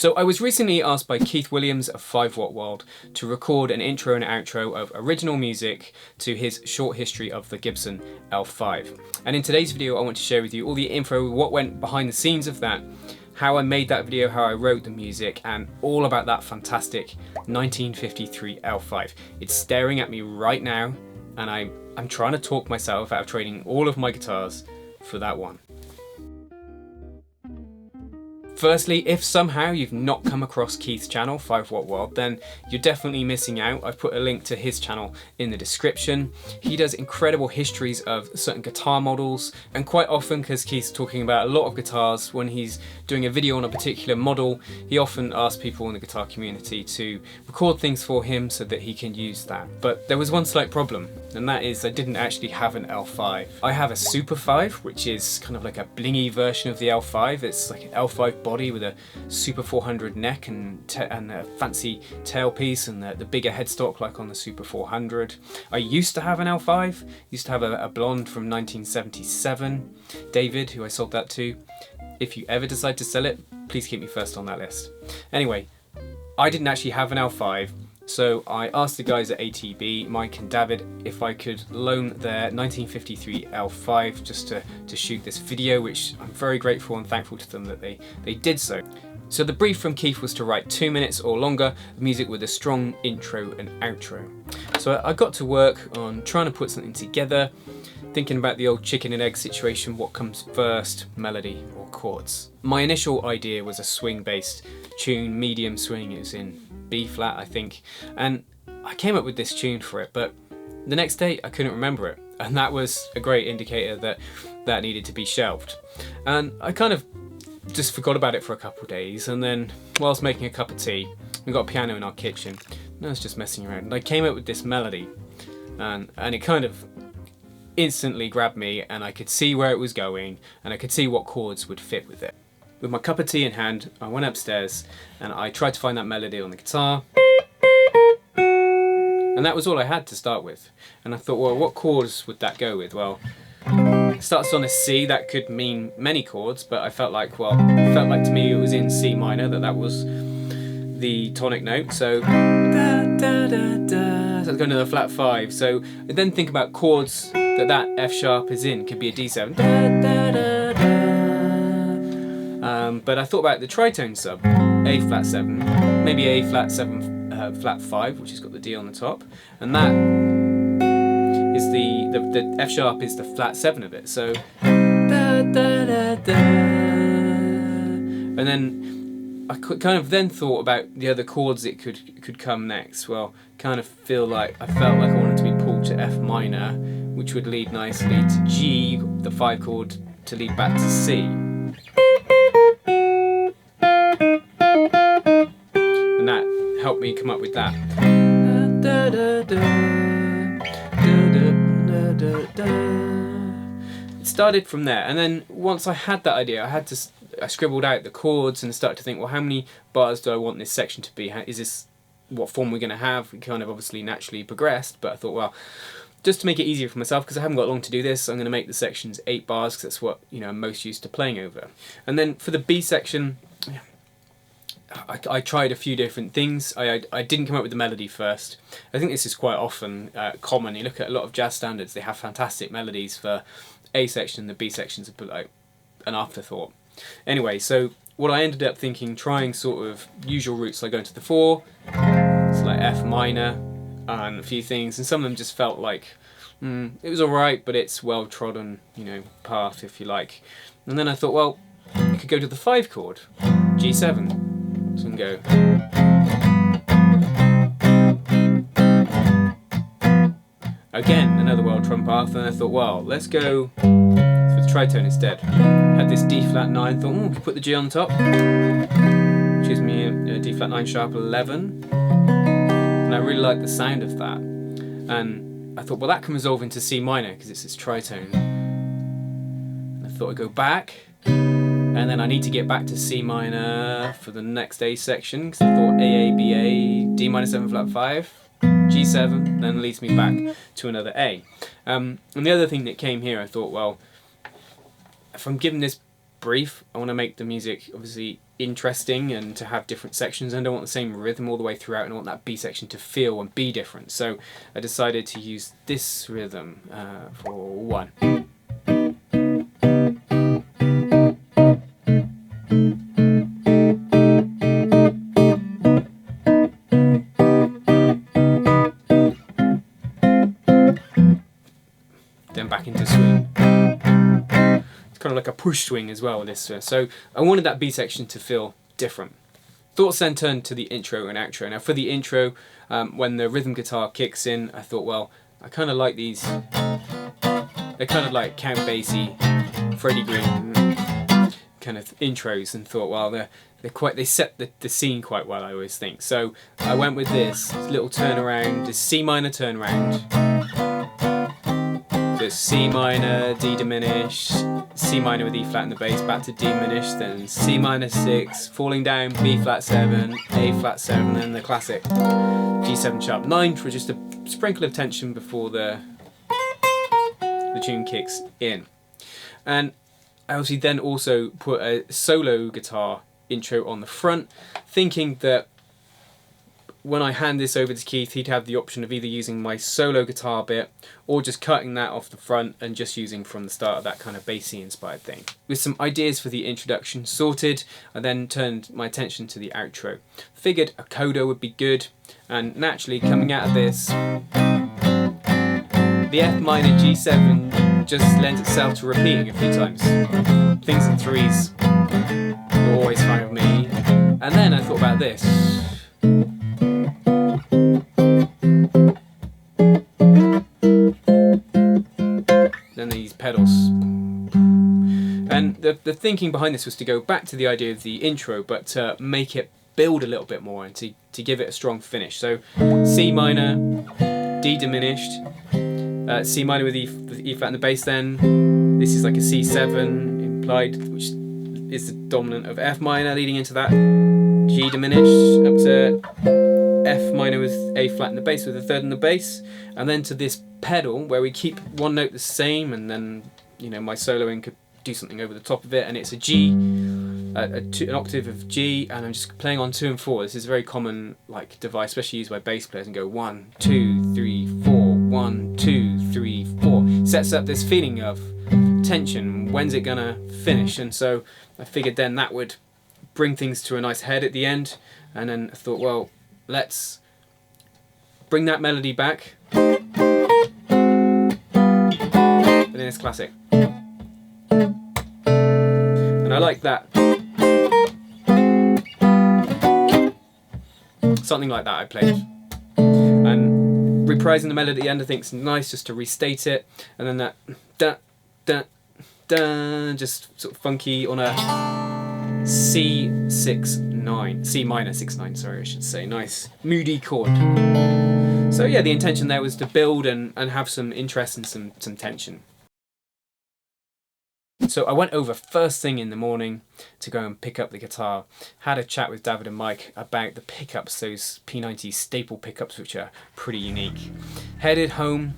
So I was recently asked by Keith Williams of 5 Watt World to record an intro and outro of original music to his short history of the Gibson L5. And in today's video I want to share with you all the info, what went behind the scenes of that, how I made that video, how I wrote the music, and all about that fantastic 1953 L5. It's staring at me right now, and I'm trying to talk myself out of trading all of my guitars for that one. Firstly, if somehow you've not come across Keith's channel, 5 Watt World, then you're definitely missing out. I've put a link to his channel in the description. He does incredible histories of certain guitar models, and quite often, because Keith's talking about a lot of guitars, when he's doing a video on a particular model, he often asks people in the guitar community to record things for him so that he can use that. But there was one slight problem, and that is I didn't actually have an L5. I have a Super 5, which is kind of like a blingy version of the L5. It's like an L5 body with a Super 400 neck and a fancy tailpiece and the bigger headstock like on the Super 400. I used to have an L5, used to have a blonde from 1977, David, who I sold that to. If you ever decide to sell it, please keep me first on that list. Anyway, I didn't actually have an L5, so I asked the guys at ATB, Mike and David, if I could loan their 1953 L5 just to shoot this video, which I'm very grateful and thankful to them that they did so. So the brief from Keith was to write 2 minutes or longer of music with a strong intro and outro. So I got to work on trying to put something together, thinking about the old chicken and egg situation, what comes first, melody or chords. My initial idea was a swing-based tune, medium swing. It was in B flat, I think, and I came up with this tune for it, but the next day I couldn't remember it, and that was a great indicator that needed to be shelved. And I kind of just forgot about it for a couple of days, and then whilst making a cup of tea, we got a piano in our kitchen, and I was just messing around, and I came up with this melody, and it kind of instantly grabbed me, and I could see where it was going, and I could see what chords would fit with it. With my cup of tea in hand, I went upstairs and I tried to find that melody on the guitar, and that was all I had to start with. And I thought, well, what chords would that go with? Well, it starts on a C. That could mean many chords, but I felt like, to me it was in C minor, that was the tonic note. So da, da, da, da. So I was going to the flat 5. So I then think about chords that F sharp is in. Could be a D7. Da, da, da, da. But I thought about the tritone sub, A flat 7, maybe A flat 7 flat 5, which has got the D on the top, and that is the F sharp is the flat 7 of it. So da, da, da, da. And then I kind of then thought about the other chords it could come next. Well, kind of I felt like I wanted to be pulled to F minor, which would lead nicely to G, the 5 chord, to lead back to C. And that helped me come up with that. It started from there, and then once I had that idea, I scribbled out the chords and started to think, well, how many bars do I want this section to be? Is this what form we're going to have? We kind of obviously naturally progressed, but I thought, well, just to make it easier for myself, because I haven't got long to do this, I'm going to make the sections 8 bars, because that's what I'm most used to playing over. And then for the B section, I tried a few different things. I didn't come up with the melody first. I think this is quite often common. You look at a lot of jazz standards, they have fantastic melodies for A section, the B section's a bit like an afterthought. Anyway, so what I ended up thinking, trying sort of usual routes, like going to the 4, it's like F minor, and a few things, and some of them just felt like it was alright, but it's well trodden, path, if you like. And then I thought, well, I could go to the 5 chord, G7. So I can go. Again, another well trodden path, and I thought, well, let's go for the tritone instead. Had this D flat 9, thought, I could put the G on top. Which gives me a D flat 9 sharp 11. And I really like the sound of that. And I thought, well, that can resolve into C minor because it's this tritone. And I thought I'd go back, and then I need to get back to C minor for the next A section, because I thought A, B, A, D minor 7 flat 5, G7, then leads me back to another A. And the other thing that came here, I thought, well, if I'm given this brief. I want to make the music obviously interesting and to have different sections, and I don't want the same rhythm all the way throughout, and I want that B section to feel and be different. So I decided to use this rhythm for one. Then back into swing. Kind of like a push swing as well, this. So I wanted that B section to feel different. Thoughts then turned to the intro and outro. Now for the intro, when the rhythm guitar kicks in, I thought, well, I kind of like these. They're kind of like Count Basie, Freddie Green kind of intros, and thought, well, they set the scene quite well, I always think. So I went with this little turnaround, this C minor turnaround. So C minor, D diminished, C minor with E flat in the bass, back to D diminished, then C minor 6, falling down, B flat 7, A flat 7, and the classic G7 sharp 9 for just a sprinkle of tension before the tune kicks in. And I obviously then also put a solo guitar intro on the front, thinking that when I hand this over to Keith, he'd have the option of either using my solo guitar bit or just cutting that off the front and just using from the start of that kind of bassy inspired thing. With some ideas for the introduction sorted, I then turned my attention to the outro. Figured a coda would be good, and naturally coming out of this, the F minor G7 just lends itself to repeating a few times. Things in threes are always fine with me. And then I thought about this. Then these pedals. And the thinking behind this was to go back to the idea of the intro, but to make it build a little bit more and to give it a strong finish. So C minor, D diminished, C minor with E flat in the bass then. This is like a C7 implied, which is the dominant of F minor, leading into that G diminished up to F minor with A flat in the bass with a third in the bass, and then to this pedal where we keep one note the same, and then, you know, my soloing could do something over the top of it, and it's a G, an octave of G, and I'm just playing on 2 and 4. This is a very common like device, especially used by bass players, and go 1, 2, 3, 4, 1, 2, 3, 4. Sets up this feeling of tension. When's it gonna finish? And so I figured then that would bring things to a nice head at the end, and then I thought, well, let's bring that melody back, and then it's classic. And I like that. Something like that I played. And reprising the melody at the end I think is nice, just to restate it, and then that da da da, just sort of funky on a C6-9, C minor 6-9, sorry I should say, nice moody chord. So yeah, the intention there was to build and have some interest and some tension. So I went over first thing in the morning to go and pick up the guitar. Had a chat with David and Mike about the pickups, those P90 staple pickups, which are pretty unique. Headed home,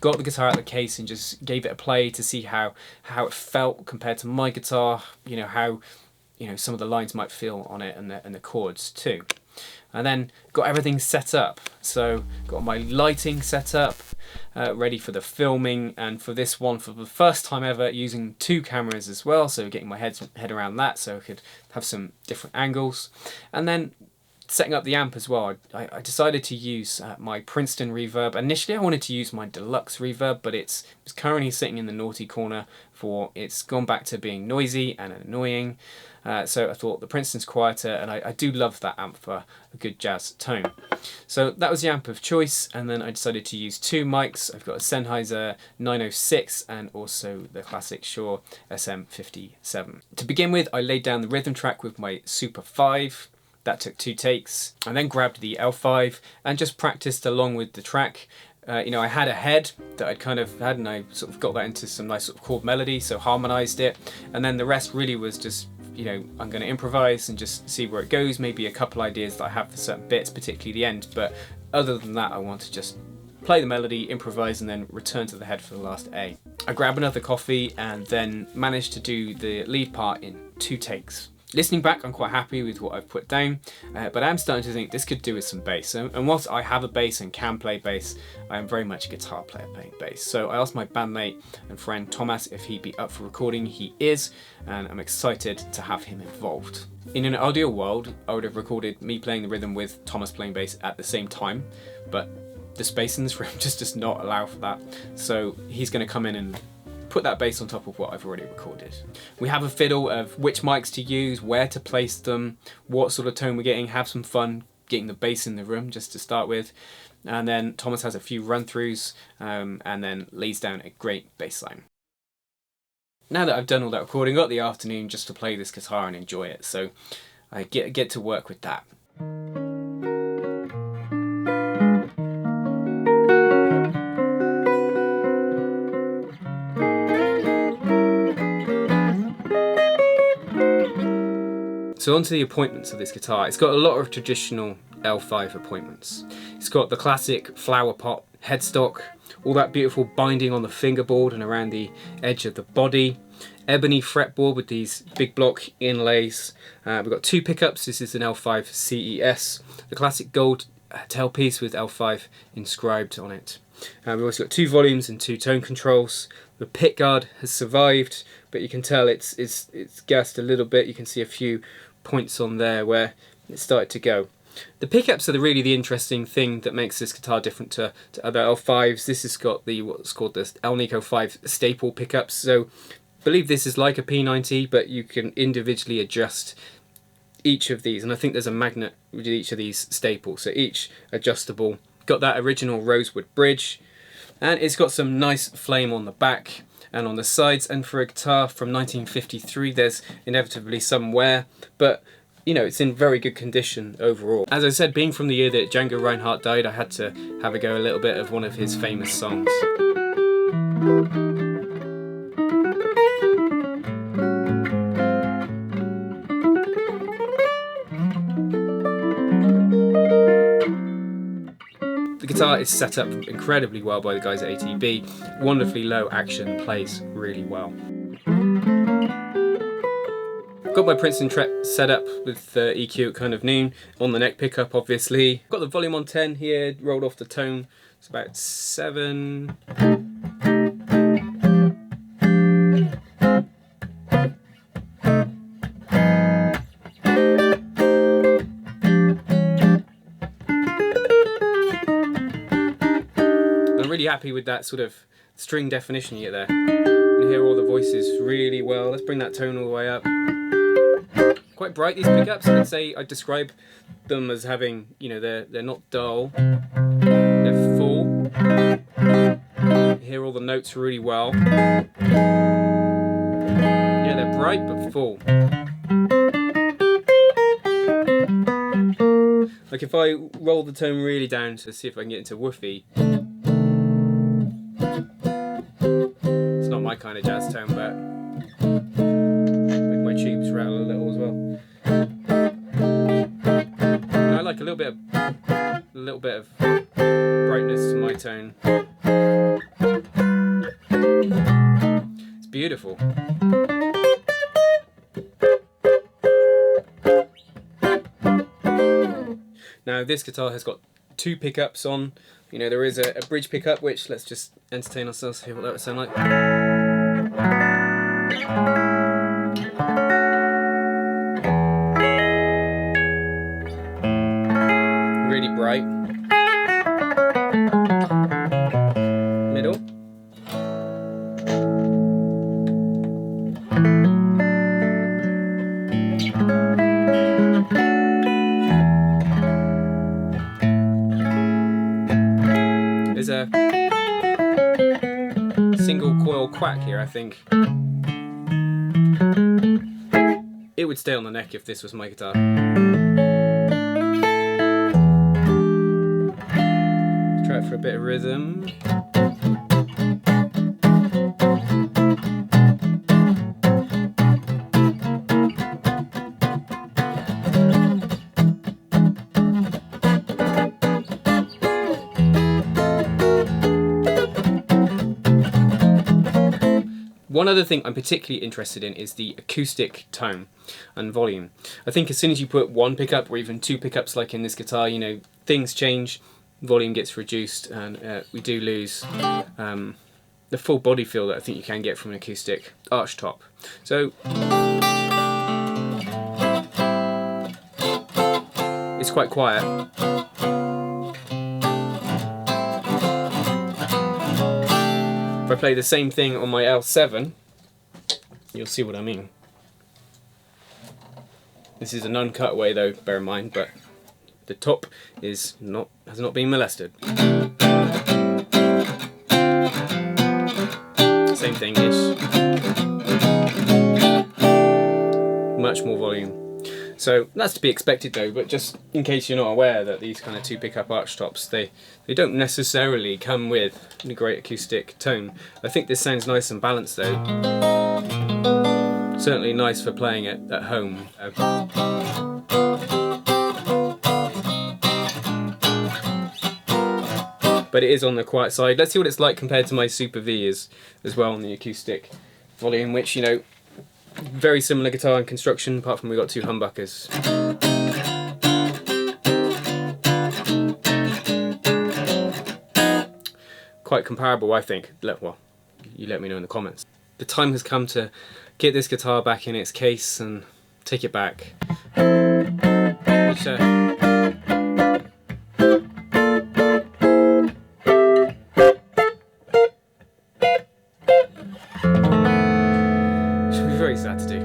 got the guitar out of the case and just gave it a play to see how it felt compared to my guitar, you know, how, you know, some of the lines might feel on it, and the chords too. And then got everything set up. So got my lighting set up, ready for the filming, and for this one, for the first time ever, using 2 cameras as well, so getting my head around that so I could have some different angles. And then setting up the amp as well. I decided to use my Princeton reverb. Initially I wanted to use my deluxe reverb, but it's currently sitting in the naughty corner, for it's gone back to being noisy and annoying. So I thought the Princeton's quieter, and I do love that amp for a good jazz tone. So that was the amp of choice, and then I decided to use 2 mics. I've got a Sennheiser 906 and also the classic Shure SM57. To begin with, I laid down the rhythm track with my Super 5. That took 2 takes. I then grabbed the L5 and just practiced along with the track. You know, I had a head that I'd kind of had, and I sort of got that into some nice sort of chord melody, so harmonized it, and then the rest really was just, you know, I'm going to improvise and just see where it goes, maybe a couple ideas that I have for certain bits, particularly the end, but other than that I want to just play the melody, improvise, and then return to the head for the last A. I grab another coffee and then manage to do the lead part in 2 takes. Listening back, I'm quite happy with what I've put down, but I'm starting to think this could do with some bass. And whilst I have a bass and can play bass, I am very much a guitar player playing bass. So I asked my bandmate and friend Tomasz if he'd be up for recording. He is, and I'm excited to have him involved. In an ideal world, I would have recorded me playing the rhythm with Tomasz playing bass at the same time, but the space in this room just does not allow for that. So he's going to come in and put that bass on top of what I've already recorded. We have a fiddle of which mics to use, where to place them, what sort of tone we're getting, have some fun getting the bass in the room just to start with. And then Tomasz has a few run-throughs and then lays down a great bass line. Now that I've done all that recording, I've got the afternoon just to play this guitar and enjoy it, so I get to work with that. So onto the appointments of this guitar. It's got a lot of traditional L5 appointments. It's got the classic flower pot headstock, all that beautiful binding on the fingerboard and around the edge of the body, ebony fretboard with these big block inlays. We've got 2 pickups. This is an L5 CES, the classic gold tailpiece with L5 inscribed on it. We've also got 2 volumes and 2 tone controls. The pickguard has survived, but you can tell it's gassed a little bit. You can see a few points on there where it started to go. The pickups are really the interesting thing that makes this guitar different to other L5s. This has got what's called the Alnico 5 staple pickups. So I believe this is like a P90, but you can individually adjust each of these, and I think there's a magnet with each of these staples, so each adjustable. Got that original rosewood bridge, and it's got some nice flame on the back and on the sides, and for a guitar from 1953 there's inevitably some wear, but you know, it's in very good condition overall. As I said, being from the year that Django Reinhardt died, I had to have a go a little bit of one of his famous songs. The guitar is set up incredibly well by the guys at ATB. Wonderfully low action, plays really well. Got my Princeton Tret set up with the EQ at kind of noon, on the neck pickup obviously. Got the volume on 10 here, rolled off the tone, it's about 7. I'm really happy with that sort of string definition you get there. You can hear all the voices really well. Let's bring that tone all the way up. Quite bright, these pickups. I'd describe them as having, you know, they're not dull, they're full. You hear all the notes really well. Yeah, they're bright but full. Like if I roll the tone really down to see if I can get into woofy. It's not my kind of jazz tone, but make my tubes rattle a little as well. I like a little bit of brightness to my tone. It's beautiful. Now this guitar has got 2 pickups on. You know, there is a bridge pickup, which let's just entertain ourselves, hear what that would sound like. Really bright. Middle. There's a single coil quack here, I think. It would stay on the neck if this was my guitar. Try it for a bit of rhythm. One other thing I'm particularly interested in is the acoustic tone and volume. I think as soon as you put one pickup or even two pickups like in this guitar, you know, things change, volume gets reduced, and we do lose the full body feel that I think you can get from an acoustic arch top. So it's quite quiet. If I play the same thing on my L7, you'll see what I mean. This is an uncut way though, bear in mind, but the top has not been molested. Same thing-ish. Much more volume. So that's to be expected though, but just in case you're not aware that these kind of two pickup arch tops, they don't necessarily come with a great acoustic tone. I think this sounds nice and balanced though. Certainly nice for playing it at home. But it is on the quiet side. Let's see what it's like compared to my Super V as well on the acoustic volume, which, you know, very similar guitar and construction, apart from we got two humbuckers. Quite comparable, I think. Well, you let me know in the comments. The time has come to get this guitar back in its case and take it back. Very sad to do.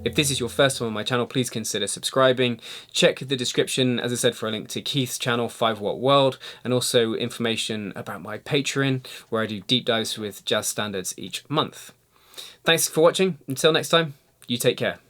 If this is your first time on my channel, please consider subscribing. Check the description, as I said, for a link to Keith's channel, 5 Watt World, and also information about my Patreon, where I do deep dives with jazz standards each month. Thanks for watching. Until next time, you take care.